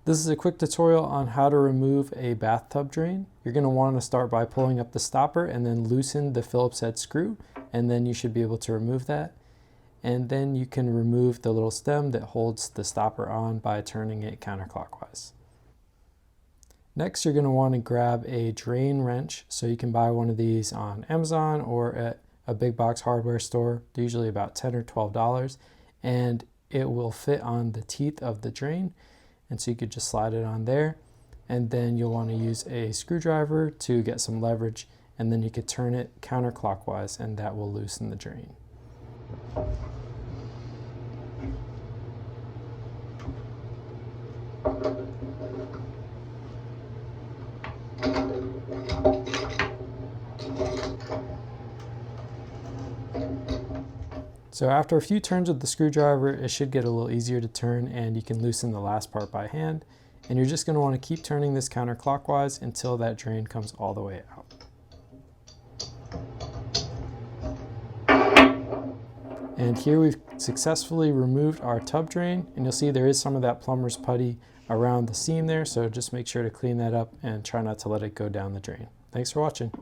This is a quick tutorial on how to remove a bathtub drain. You're going to want to start by pulling up the stopper and then loosen the Phillips head screw, and then you should be able to remove that. And then you can remove the little stem that holds the stopper on by turning it counterclockwise. Next, you're going to want to grab a drain wrench. So you can buy one of these on Amazon or at a big box hardware store. They're usually about $10 or $12, and it will fit on the teeth of the drain. And so you could just slide it on there, and then you'll want to use a screwdriver to get some leverage, and then you could turn it counterclockwise and that will loosen the drain. So after a few turns with the screwdriver, it should get a little easier to turn, and you can loosen the last part by hand. And you're just going to want to keep turning this counterclockwise until that drain comes all the way out. And here we've successfully removed our tub drain, and you'll see there is some of that plumber's putty around the seam there, so just make sure to clean that up and try not to let it go down the drain. Thanks for watching.